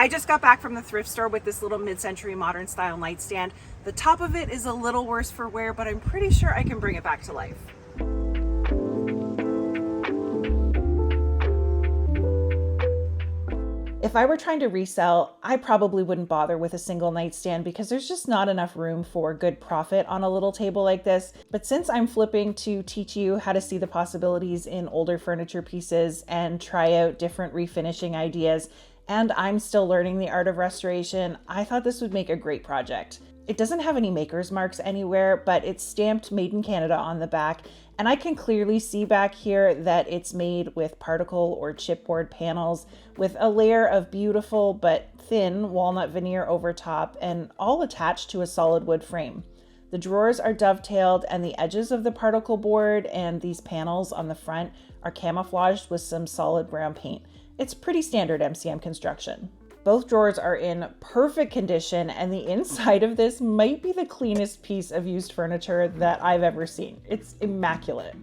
I just got back from the thrift store with this little mid-century modern style nightstand. The top of it is a little worse for wear, but I'm pretty sure I can bring it back to life. If I were trying to resell, I probably wouldn't bother with a single nightstand because there's just not enough room for good profit on a little table like this. But since I'm flipping to teach you how to see the possibilities in older furniture pieces and try out different refinishing ideas, and I'm still learning the art of restoration, I thought this would make a great project. It doesn't have any maker's marks anywhere, but it's stamped Made in Canada on the back, and I can clearly see back here that it's made with particle or chipboard panels with a layer of beautiful but thin walnut veneer over top, and all attached to a solid wood frame. The drawers are dovetailed, and the edges of the particle board and these panels on the front are camouflaged with some solid brown paint. It's pretty standard MCM construction. Both drawers are in perfect condition, and the inside of this might be the cleanest piece of used furniture that I've ever seen. It's immaculate.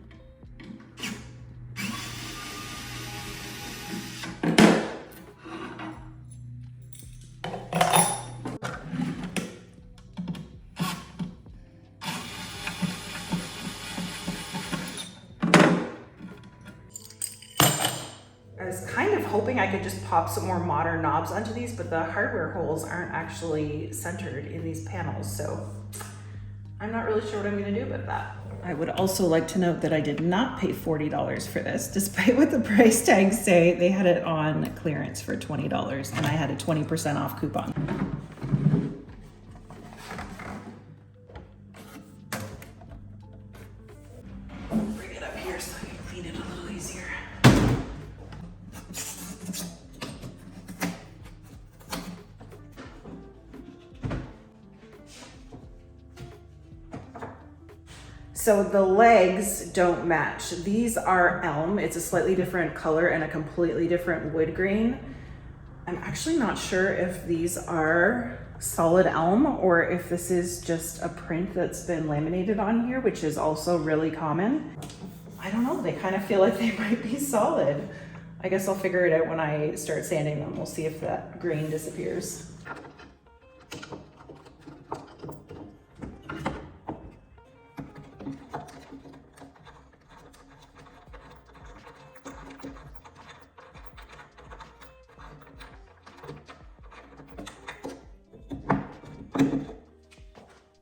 I was kind of hoping I could just pop some more modern knobs onto these, but the hardware holes aren't actually centered in these panels, so I'm not really sure what I'm going to do about that. I would also like to note that I did not pay $40 for this, despite what the price tags say. They had it on clearance for $20, and I had a 20% off coupon. Bring it up here so I can clean it a little easier. So the legs don't match. These are elm. It's a slightly different color and a completely different wood grain. I'm actually not sure if these are solid elm or if this is just a print that's been laminated on here, which is also really common. I don't know, they kind of feel like they might be solid. I guess I'll figure it out when I start sanding them. We'll see if that grain disappears.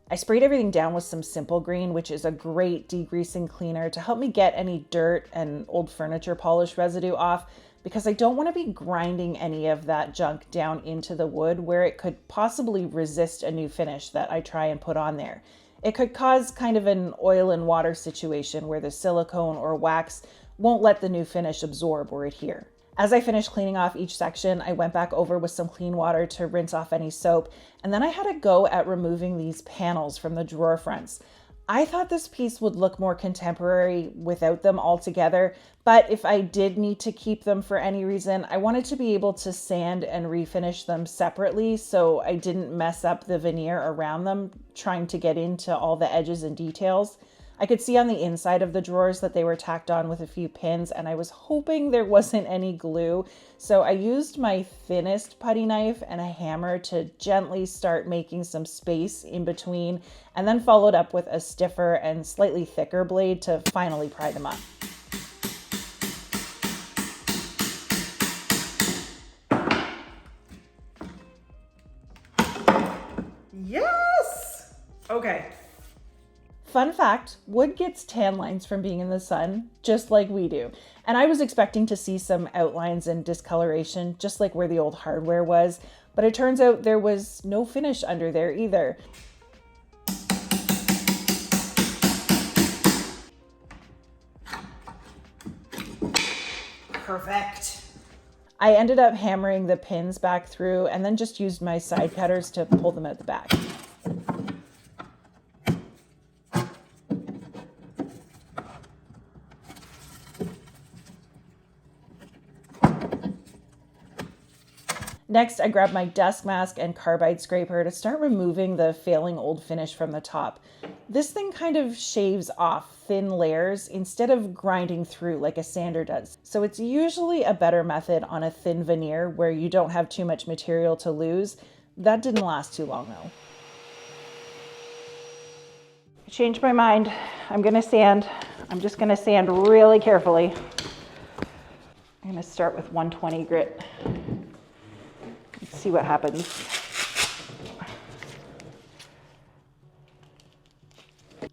I sprayed everything down with some Simple Green, which is a great degreasing cleaner to help me get any dirt and old furniture polish residue off, because I don't want to be grinding any of that junk down into the wood where it could possibly resist a new finish that I try and put on there. It could cause kind of an oil and water situation where the silicone or wax won't let the new finish absorb or adhere. As I finished cleaning off each section, I went back over with some clean water to rinse off any soap, and then I had a go at removing these panels from the drawer fronts. I thought this piece would look more contemporary without them altogether, but if I did need to keep them for any reason, I wanted to be able to sand and refinish them separately so I didn't mess up the veneer around them trying to get into all the edges and details. I could see on the inside of the drawers that they were tacked on with a few pins, and I was hoping there wasn't any glue. So I used my thinnest putty knife and a hammer to gently start making some space in between, and then followed up with a stiffer and slightly thicker blade to finally pry them up. Yes! Okay. Fun fact, wood gets tan lines from being in the sun, just like we do. And I was expecting to see some outlines and discoloration, just like where the old hardware was, but it turns out there was no finish under there either. Perfect. I ended up hammering the pins back through and then just used my side cutters to pull them out the back. Next, I grabbed my dust mask and carbide scraper to start removing the failing old finish from the top. This thing kind of shaves off thin layers instead of grinding through like a sander does. So it's usually a better method on a thin veneer where you don't have too much material to lose. That didn't last too long though. I changed my mind. I'm gonna sand. I'm just gonna sand really carefully. I'm gonna start with 120 grit. Let's see what happens.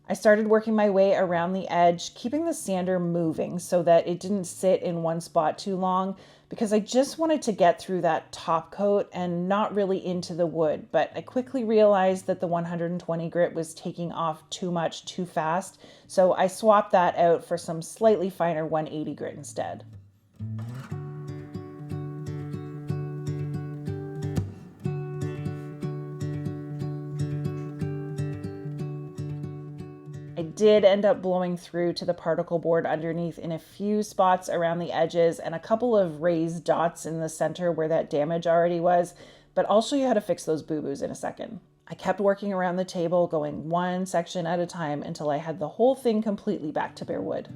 I started working my way around the edge, keeping the sander moving so that it didn't sit in one spot too long, because I just wanted to get through that top coat and not really into the wood. But I quickly realized that the 120 grit was taking off too much too fast, so I swapped that out for some slightly finer 180 grit instead. I did end up blowing through to the particle board underneath in a few spots around the edges and a couple of raised dots in the center where that damage already was, but I'll show you how to fix those boo-boos in a second. I kept working around the table, going one section at a time until I had the whole thing completely back to bare wood.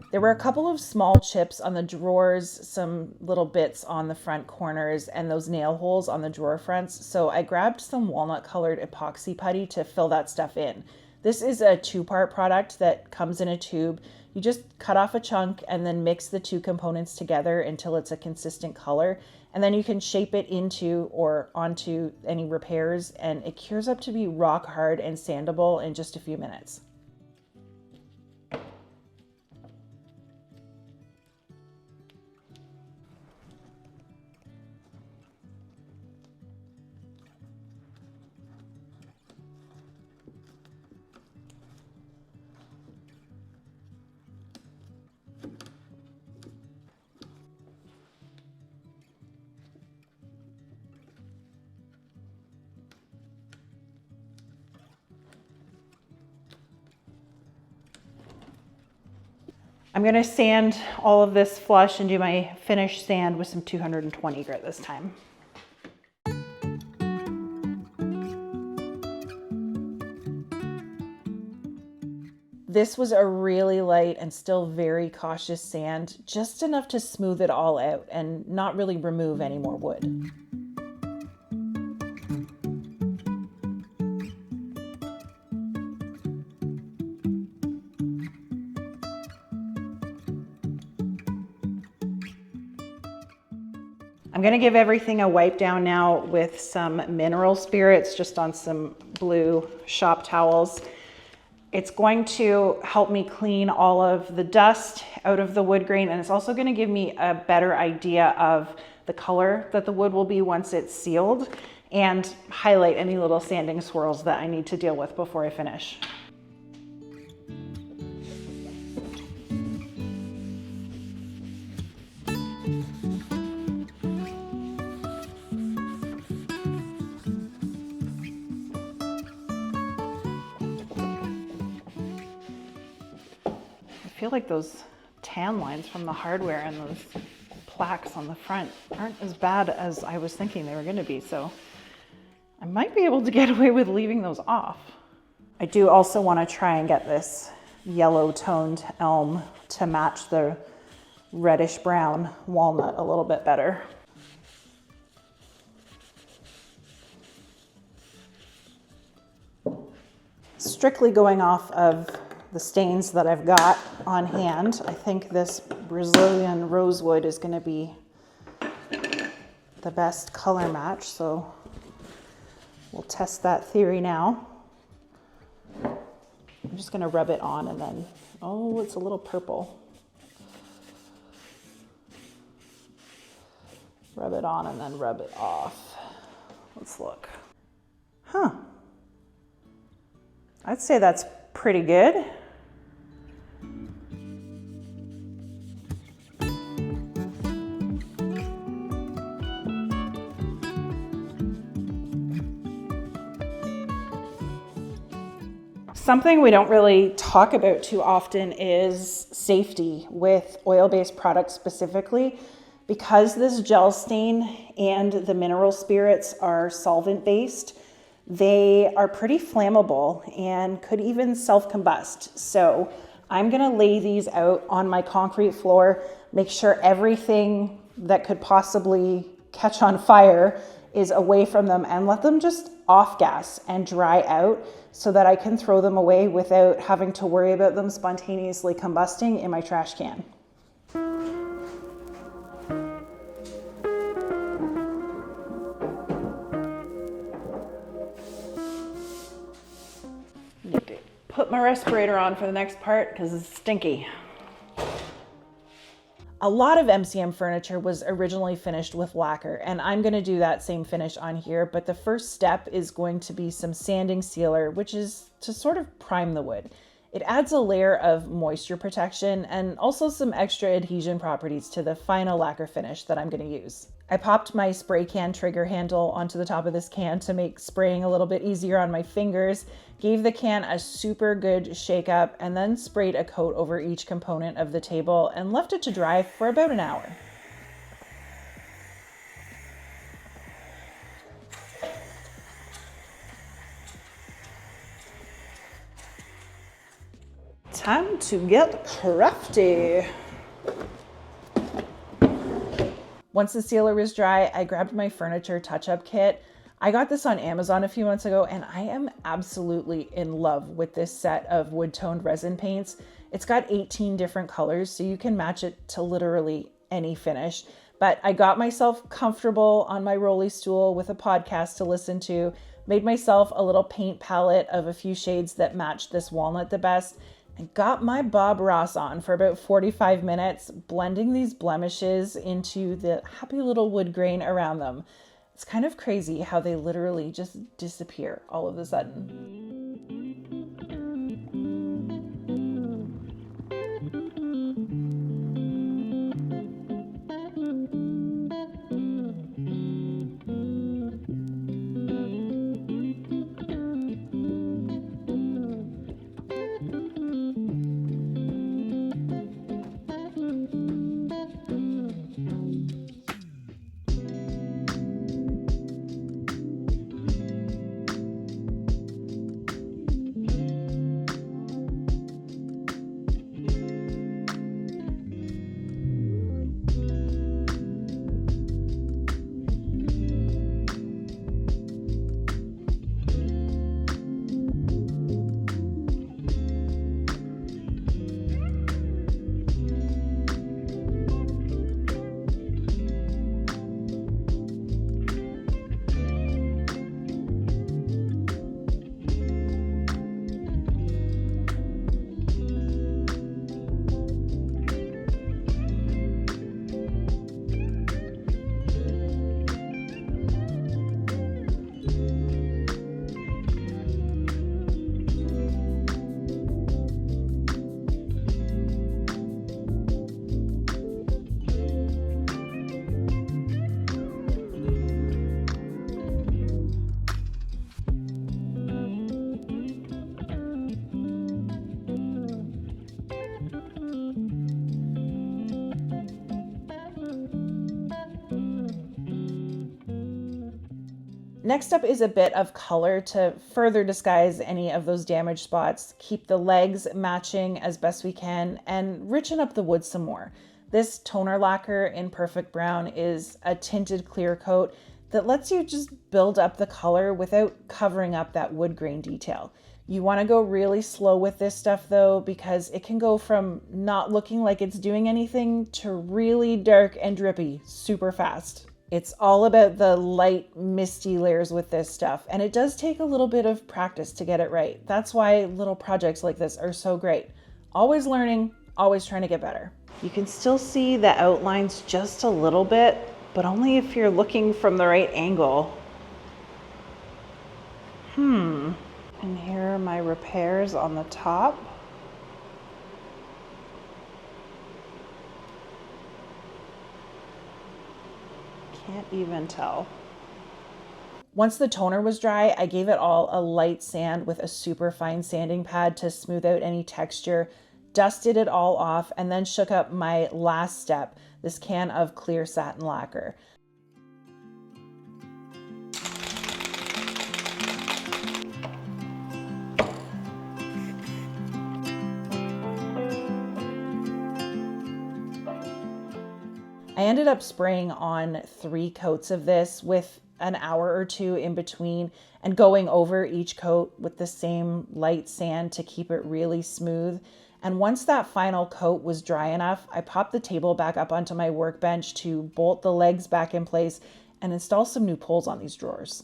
There were a couple of small chips on the drawers, some little bits on the front corners, and those nail holes on the drawer fronts, so I grabbed some walnut colored epoxy putty to fill that stuff in. This is a two-part product that comes in a tube. You just cut off a chunk and then mix the two components together until it's a consistent color, and then you can shape it into or onto any repairs, and it cures up to be rock hard and sandable in just a few minutes. I'm going to sand all of this flush and do my finish sand with some 220 grit this time. This was a really light and still very cautious sand, just enough to smooth it all out and not really remove any more wood. I'm gonna give everything a wipe down now with some mineral spirits, just on some blue shop towels. It's going to help me clean all of the dust out of the wood grain, and it's also gonna give me a better idea of the color that the wood will be once it's sealed, and highlight any little sanding swirls that I need to deal with before I finish. I feel like those tan lines from the hardware and those plaques on the front aren't as bad as I was thinking they were going to be, so I might be able to get away with leaving those off. I do also want to try and get this yellow toned elm to match the reddish brown walnut a little bit better. Strictly going off of the stains that I've got on hand, I think this Brazilian rosewood is going to be the best color match, so we'll test that theory now. I'm just going to rub it on and then, oh, it's a little purple. Rub it on and then rub it off. Let's look. Huh. I'd say that's pretty good. Something we don't really talk about too often is safety with oil-based products specifically. Because this gel stain and the mineral spirits are solvent-based, they are pretty flammable and could even self-combust. So I'm gonna lay these out on my concrete floor, make sure everything that could possibly catch on fire is away from them, and let them just off gas and dry out so that I can throw them away without having to worry about them spontaneously combusting in my trash can. Need to put my respirator on for the next part because it's stinky. A lot of MCM furniture was originally finished with lacquer, and I'm going to do that same finish on here, but the first step is going to be some sanding sealer, which is to sort of prime the wood. It adds a layer of moisture protection and also some extra adhesion properties to the final lacquer finish that I'm going to use. I popped my spray can trigger handle onto the top of this can to make spraying a little bit easier on my fingers, gave the can a super good shake up, and then sprayed a coat over each component of the table and left it to dry for about an hour. Time to get crafty. Once the sealer was dry, I grabbed my furniture touch-up kit. I got this on Amazon a few months ago, and I am absolutely in love with this set of wood-toned resin paints. It's got 18 different colors, so you can match it to literally any finish. But I got myself comfortable on my rolly stool with a podcast to listen to, made myself a little paint palette of a few shades that matched this walnut the best, and got my Bob Ross on for about 45 minutes, blending these blemishes into the happy little wood grain around them. It's kind of crazy how they literally just disappear all of a sudden. Next up is a bit of color to further disguise any of those damaged spots, keep the legs matching as best we can, and richen up the wood some more. This toner lacquer in Perfect Brown is a tinted clear coat that lets you just build up the color without covering up that wood grain detail. You want to go really slow with this stuff though, because it can go from not looking like it's doing anything to really dark and drippy super fast. It's all about the light, misty layers with this stuff, and it does take a little bit of practice to get it right. That's why little projects like this are so great. Always learning, always trying to get better. You can still see the outlines just a little bit, but only if you're looking from the right angle. And here are my repairs on the top. Can't even tell. Once the toner was dry, I gave it all a light sand with a super fine sanding pad to smooth out any texture, dusted it all off, and then shook up my last step, this can of clear satin lacquer. I ended up spraying on 3 coats of this with an hour or 2 in between and going over each coat with the same light sand to keep it really smooth. And once that final coat was dry enough, I popped the table back up onto my workbench to bolt the legs back in place and install some new pulls on these drawers.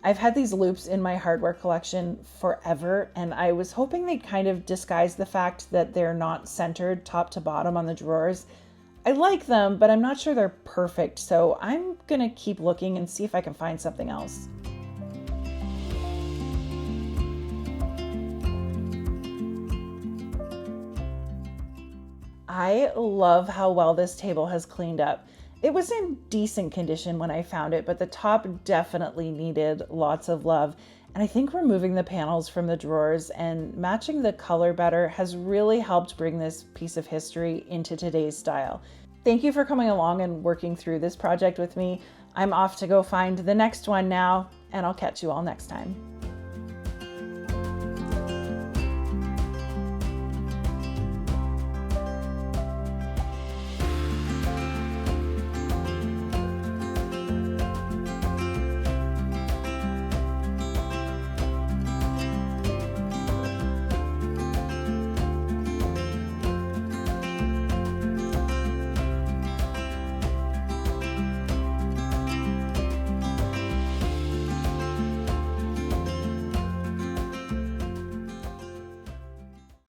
I've had these loops in my hardware collection forever, and I was hoping they'd kind of disguise the fact that they're not centered top to bottom on the drawers. I like them, but I'm not sure they're perfect, so I'm gonna keep looking and see if I can find something else. I love how well this table has cleaned up. It was in decent condition when I found it, but the top definitely needed lots of love. And I think removing the panels from the drawers and matching the color better has really helped bring this piece of history into today's style. Thank you for coming along and working through this project with me. I'm off to go find the next one now, and I'll catch you all next time.